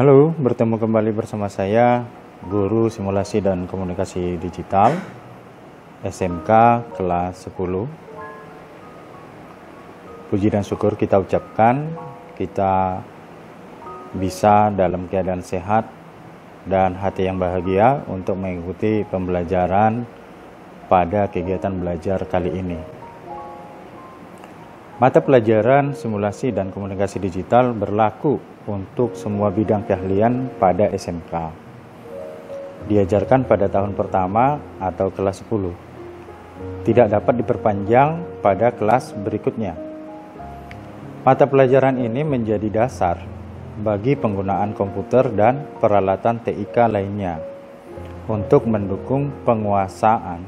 Halo, bertemu kembali bersama saya, Guru Simulasi dan Komunikasi Digital, SMK kelas 10. Puji dan syukur kita ucapkan, kita bisa dalam keadaan sehat dan hati yang bahagia untuk mengikuti pembelajaran pada kegiatan belajar kali ini. Mata pelajaran simulasi dan komunikasi digital berlaku untuk semua bidang keahlian pada SMK. Diajarkan pada tahun pertama atau kelas 10. Tidak dapat diperpanjang pada kelas berikutnya. Mata pelajaran ini menjadi dasar bagi penggunaan komputer dan peralatan TIK lainnya untuk mendukung penguasaan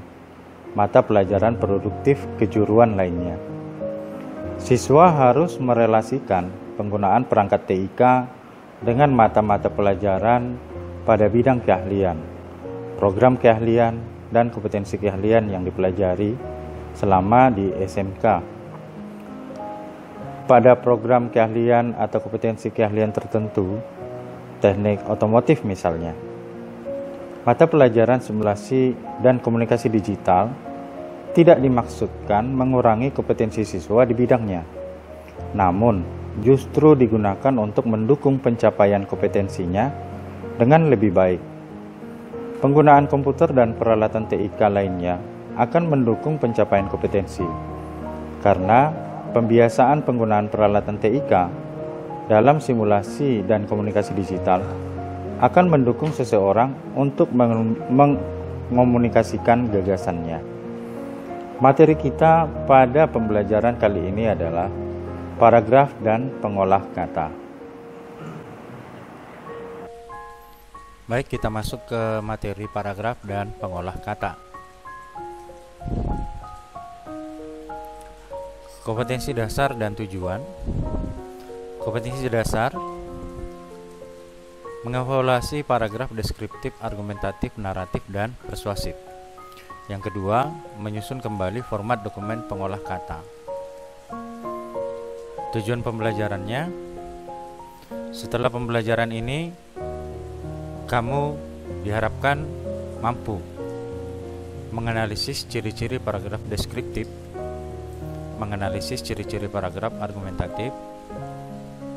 mata pelajaran produktif kejuruan lainnya. Siswa harus merelasikan penggunaan perangkat TIK dengan mata-mata pelajaran pada bidang keahlian, program keahlian, dan kompetensi keahlian yang dipelajari selama di SMK. Pada program keahlian atau kompetensi keahlian tertentu, teknik otomotif misalnya, mata pelajaran simulasi dan komunikasi digital tidak dimaksudkan mengurangi kompetensi siswa di bidangnya, namun justru digunakan untuk mendukung pencapaian kompetensinya dengan lebih baik. Penggunaan komputer dan peralatan TIK lainnya akan mendukung pencapaian kompetensi, karena pembiasaan penggunaan peralatan TIK dalam simulasi dan komunikasi digital akan mendukung seseorang untuk mengomunikasikan gagasannya. Materi kita pada pembelajaran kali ini adalah paragraf dan pengolah kata. Baik, kita masuk ke materi paragraf dan pengolah kata. Kompetensi dasar dan tujuan. Kompetensi dasar mengevaluasi paragraf deskriptif, argumentatif, naratif, dan persuasif. Yang kedua, menyusun kembali format dokumen pengolah kata. Tujuan pembelajarannya, setelah pembelajaran ini, kamu diharapkan mampu menganalisis ciri-ciri paragraf deskriptif, menganalisis ciri-ciri paragraf argumentatif,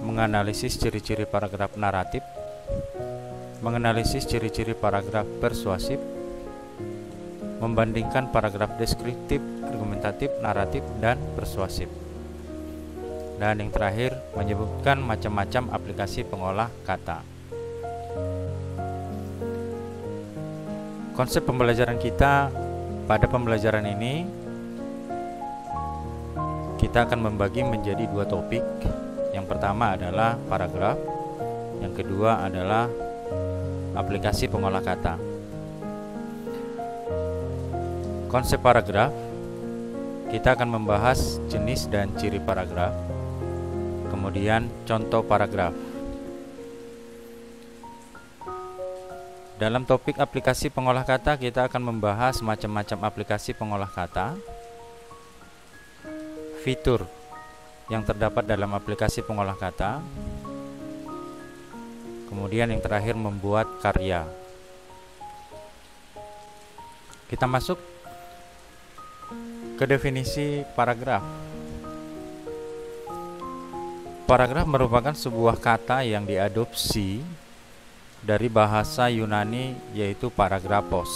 menganalisis ciri-ciri paragraf naratif, menganalisis ciri-ciri paragraf persuasif, membandingkan paragraf deskriptif, argumentatif, naratif, dan persuasif. Dan yang terakhir, menyebutkan macam-macam aplikasi pengolah kata. Konsep pembelajaran kita pada pembelajaran ini, kita akan membagi menjadi dua topik. Yang pertama adalah paragraf, yang kedua adalah aplikasi pengolah kata. Konsep paragraf, kita akan membahas jenis dan ciri paragraf, kemudian contoh paragraf. Dalam topik aplikasi pengolah kata, kita akan membahas macam-macam aplikasi pengolah kata, fitur yang terdapat dalam aplikasi pengolah kata, kemudian yang terakhir membuat karya. Kita masuk ke definisi paragraf. Paragraf merupakan sebuah kata yang diadopsi dari bahasa Yunani, yaitu paragrafos,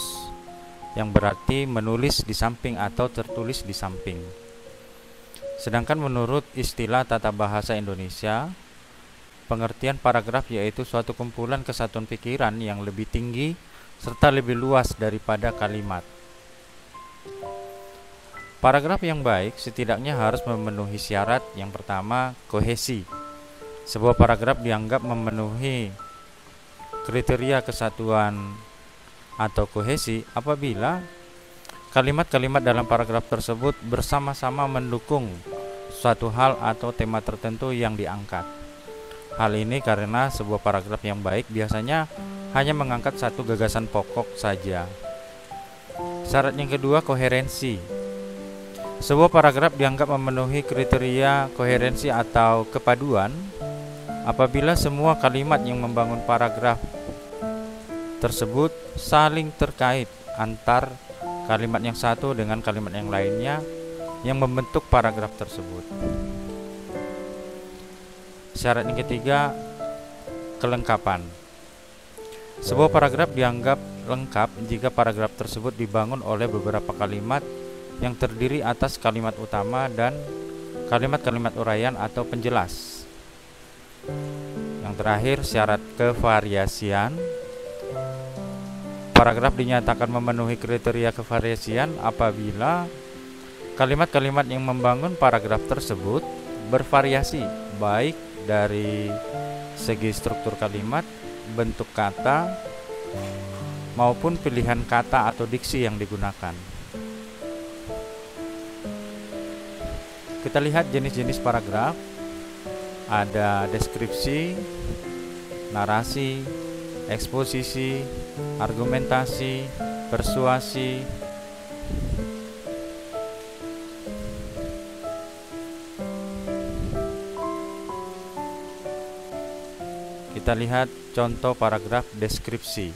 yang berarti menulis di samping atau tertulis di samping. Sedangkan menurut istilah tata bahasa Indonesia, pengertian paragraf yaitu suatu kumpulan kesatuan pikiran yang lebih tinggi serta lebih luas daripada kalimat. Paragraf yang baik setidaknya harus memenuhi syarat. Yang pertama, kohesi. Sebuah paragraf dianggap memenuhi kriteria kesatuan atau kohesi apabila kalimat-kalimat dalam paragraf tersebut bersama-sama mendukung suatu hal atau tema tertentu yang diangkat. Hal ini karena sebuah paragraf yang baik biasanya hanya mengangkat satu gagasan pokok saja. Syarat yang kedua, koherensi. Sebuah paragraf dianggap memenuhi kriteria koherensi atau kepaduan Apabila semua kalimat yang membangun paragraf tersebut saling terkait antar kalimat yang satu dengan kalimat yang lainnya yang membentuk paragraf tersebut. Syarat yang ketiga, kelengkapan. Sebuah paragraf dianggap lengkap jika paragraf tersebut dibangun oleh beberapa kalimat yang terdiri atas kalimat utama dan kalimat-kalimat uraian atau penjelas. Yang terakhir, syarat kevariasian. Paragraf dinyatakan memenuhi kriteria kevariasian apabila kalimat-kalimat yang membangun paragraf tersebut bervariasi, baik dari segi struktur kalimat, bentuk kata, maupun pilihan kata atau diksi yang digunakan. Kita lihat jenis-jenis paragraf. Ada deskripsi, narasi, eksposisi, argumentasi, persuasi. Kita lihat contoh paragraf deskripsi.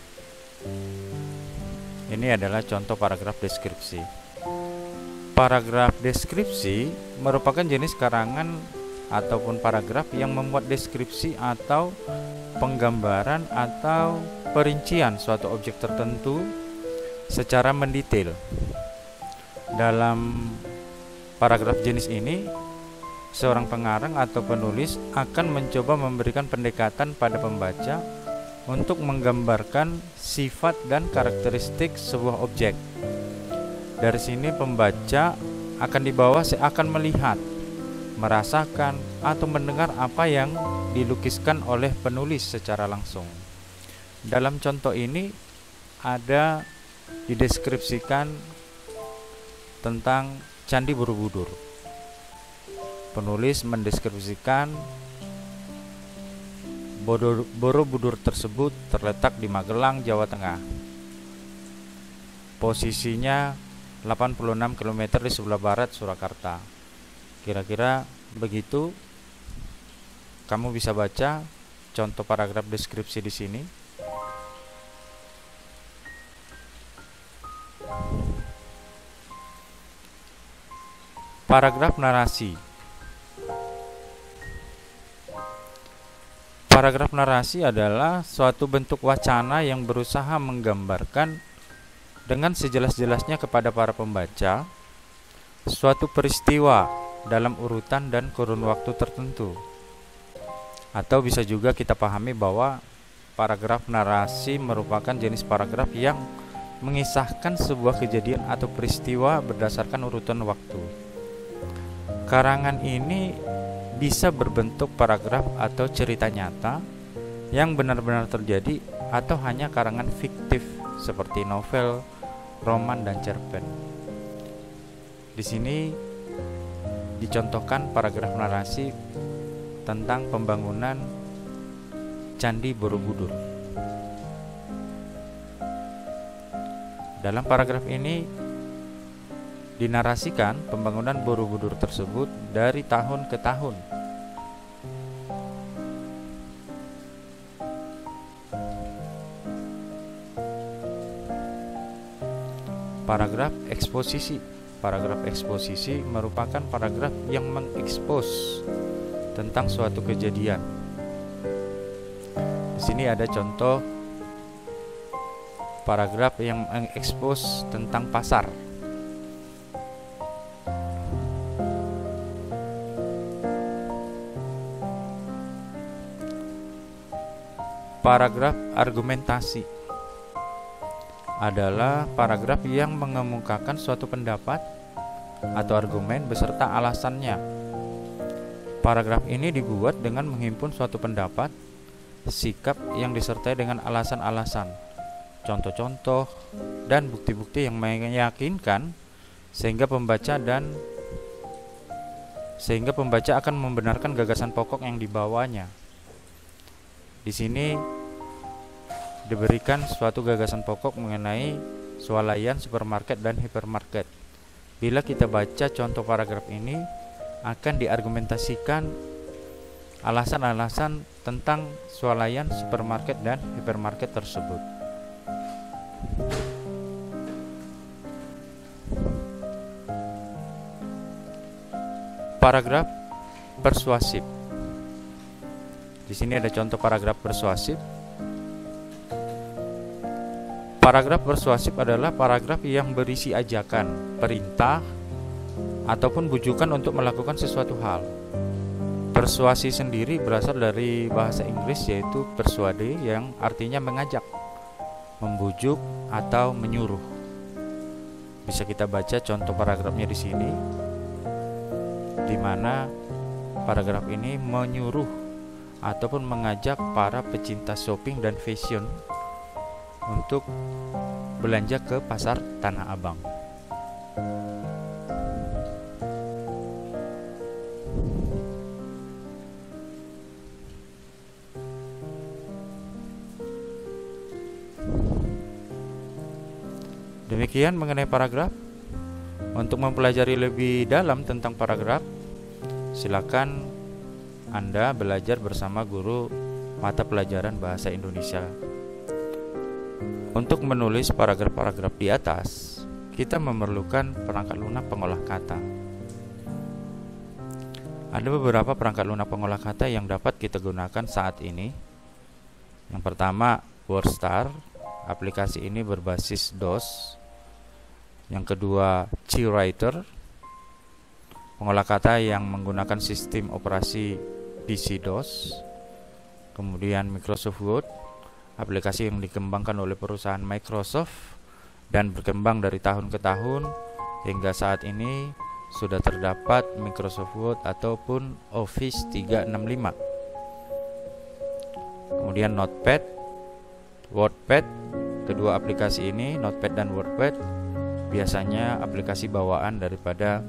Ini adalah contoh paragraf deskripsi. Paragraf deskripsi merupakan jenis karangan ataupun paragraf yang memuat deskripsi atau penggambaran atau perincian suatu objek tertentu secara mendetail. Dalam paragraf jenis ini, seorang pengarang atau penulis akan mencoba memberikan pendekatan pada pembaca untuk menggambarkan sifat dan karakteristik sebuah objek. Dari sini pembaca akan dibawa seakan melihat, merasakan, atau mendengar apa yang dilukiskan oleh penulis secara langsung. Dalam contoh ini ada dideskripsikan tentang Candi Borobudur. Penulis mendeskripsikan Borobudur tersebut terletak di Magelang, Jawa Tengah. Posisinya 86 km di sebelah barat Surakarta. Kira-kira begitu. Kamu bisa baca contoh paragraf deskripsi di sini. Paragraf narasi. Paragraf narasi adalah suatu bentuk wacana yang berusaha menggambarkan dengan sejelas-jelasnya kepada para pembaca suatu peristiwa dalam urutan dan kurun waktu tertentu. Atau bisa juga kita pahami bahwa paragraf narasi merupakan jenis paragraf yang mengisahkan sebuah kejadian atau peristiwa berdasarkan urutan waktu. Karangan ini bisa berbentuk paragraf atau cerita nyata yang benar-benar terjadi atau hanya karangan fiktif seperti novel, roman, dan cerpen. Di sini dicontohkan paragraf narasi tentang pembangunan Candi Borobudur. Dalam paragraf ini dinarasikan pembangunan Borobudur tersebut dari tahun ke tahun. Paragraf eksposisi. Paragraf eksposisi merupakan paragraf yang mengekspos tentang suatu kejadian. Di sini ada contoh paragraf yang mengekspos tentang pasar. Paragraf argumentasi adalah paragraf yang mengemukakan suatu pendapat atau argumen beserta alasannya. Paragraf ini dibuat dengan menghimpun suatu pendapat, sikap yang disertai dengan alasan-alasan, contoh-contoh, dan bukti-bukti yang meyakinkan sehingga pembaca akan membenarkan gagasan pokok yang dibawanya. Di sini diberikan suatu gagasan pokok mengenai swalayan, supermarket, dan hipermarket. Bila kita baca contoh paragraf ini, akan diargumentasikan alasan-alasan tentang swalayan supermarket dan hipermarket tersebut. Paragraf persuasif. Di sini ada contoh paragraf persuasif. Paragraf persuasif adalah paragraf yang berisi ajakan, perintah, ataupun bujukan untuk melakukan sesuatu hal. Persuasi sendiri berasal dari bahasa Inggris yaitu persuade, yang artinya mengajak, membujuk, atau menyuruh. Bisa kita baca contoh paragrafnya di sini, di mana paragraf ini menyuruh ataupun mengajak para pecinta shopping dan fashion untuk belanja ke pasar Tanah Abang. Demikian mengenai paragraf. Untuk mempelajari lebih dalam tentang paragraf, silakan Anda belajar bersama guru mata pelajaran bahasa Indonesia. Untuk menulis paragraf-paragraf di atas, kita memerlukan perangkat lunak pengolah kata. Ada beberapa perangkat lunak pengolah kata yang dapat kita gunakan saat ini. Yang pertama, WordStar. Aplikasi ini berbasis DOS. Yang kedua, CWriter, pengolah kata yang menggunakan sistem operasi PC DOS. Kemudian Microsoft Word, aplikasi yang dikembangkan oleh perusahaan Microsoft dan berkembang dari tahun ke tahun hingga saat ini sudah terdapat Microsoft Word ataupun Office 365. Kemudian Notepad, WordPad. Kedua aplikasi ini, Notepad dan WordPad, biasanya aplikasi bawaan daripada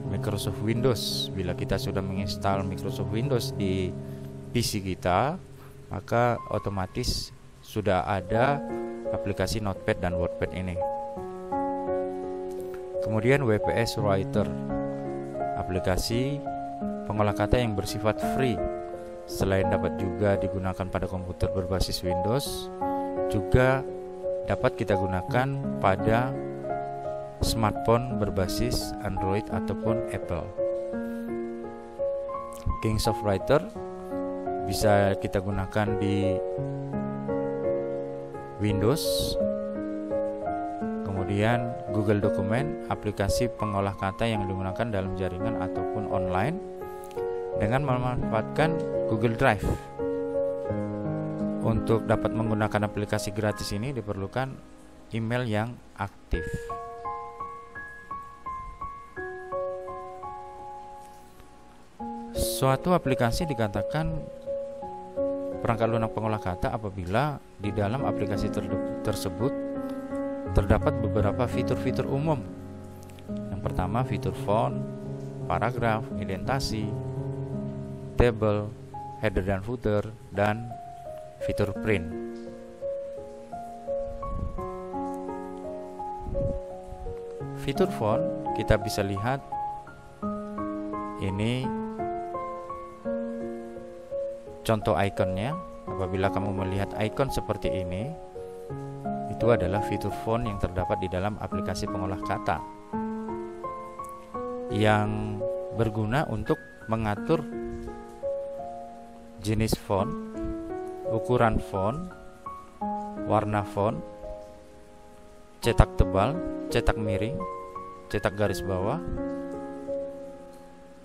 Microsoft Windows. Bila kita sudah menginstal Microsoft Windows di PC kita, maka otomatis sudah ada aplikasi Notepad dan WordPad ini. Kemudian WPS Writer, aplikasi pengolah kata yang bersifat free. Selain dapat juga digunakan pada komputer berbasis Windows, juga dapat kita gunakan pada smartphone berbasis Android ataupun Apple. Kingsoft Writer bisa kita gunakan di Windows. Kemudian Google Document, aplikasi pengolah kata yang digunakan dalam jaringan ataupun online dengan memanfaatkan Google Drive. Untuk dapat menggunakan aplikasi gratis ini diperlukan email yang aktif. Suatu aplikasi dikatakan perangkat lunak pengolah kata apabila di dalam aplikasi tersebut terdapat beberapa fitur-fitur umum. Yang pertama, fitur font, paragraf, indentasi, table, header dan footer, dan fitur print. Fitur font kita bisa lihat ini contoh ikonnya. Apabila kamu melihat ikon seperti ini, itu adalah fitur font yang terdapat di dalam aplikasi pengolah kata yang berguna untuk mengatur jenis font, ukuran font, warna font, cetak tebal, cetak miring, cetak garis bawah,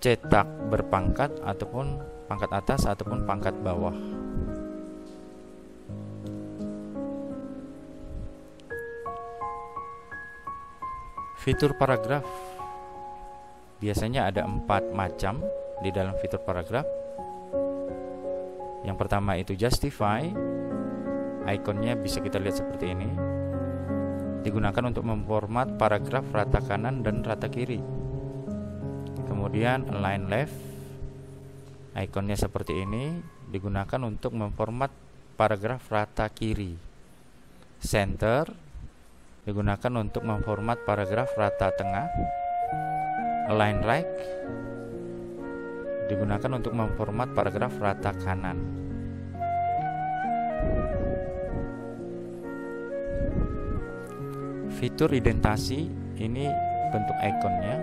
cetak berpangkat ataupun pangkat atas ataupun pangkat bawah. Fitur paragraf biasanya ada 4 macam di dalam fitur paragraf. Yang pertama itu justify. Ikonnya bisa kita lihat seperti ini. Digunakan untuk memformat paragraf rata kanan dan rata kiri. Kemudian align left. Ikonnya seperti ini, digunakan untuk memformat paragraf rata kiri. Center digunakan untuk memformat paragraf rata tengah. Align right digunakan untuk memformat paragraf rata kanan. Fitur indentasi ini bentuk ikonnya.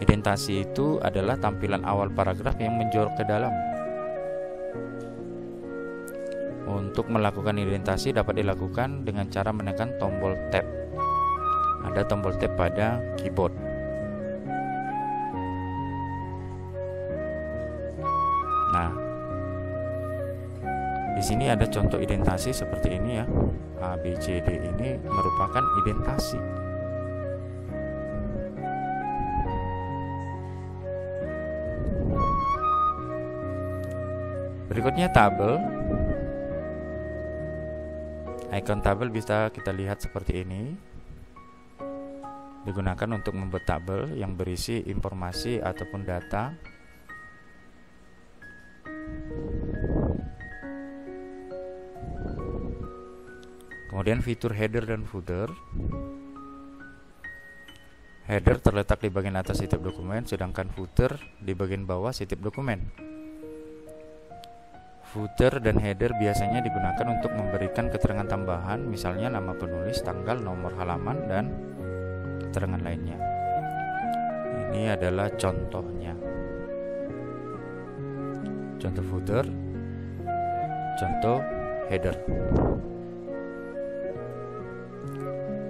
Indentasi itu adalah tampilan awal paragraf yang menjorok ke dalam. Untuk melakukan indentasi dapat dilakukan dengan cara menekan tombol tab. Ada tombol tab pada keyboard. Nah, di sini ada contoh indentasi seperti ini ya. A, B, C, D ini merupakan indentasi. Berikutnya tabel. Icon tabel bisa kita lihat seperti ini. Digunakan untuk membuat tabel yang berisi informasi ataupun data. Kemudian fitur header dan footer. Header terletak di bagian atas setiap dokumen, sedangkan footer di bagian bawah setiap dokumen. Footer dan header biasanya digunakan untuk memberikan keterangan tambahan, misalnya nama penulis, tanggal, nomor halaman, dan keterangan lainnya. Ini adalah contohnya. Contoh footer, contoh header.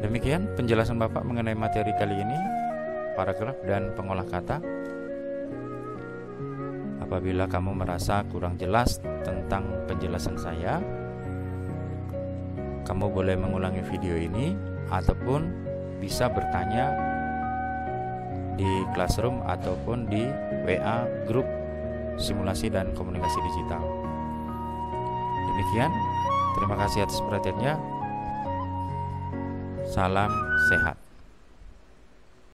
Demikian penjelasan Bapak mengenai materi kali ini, paragraf dan pengolah kata. Apabila kamu merasa kurang jelas tentang penjelasan saya, kamu boleh mengulangi video ini ataupun bisa bertanya di Classroom ataupun di WA grup simulasi dan komunikasi digital. Demikian, terima kasih atas perhatiannya. Salam sehat.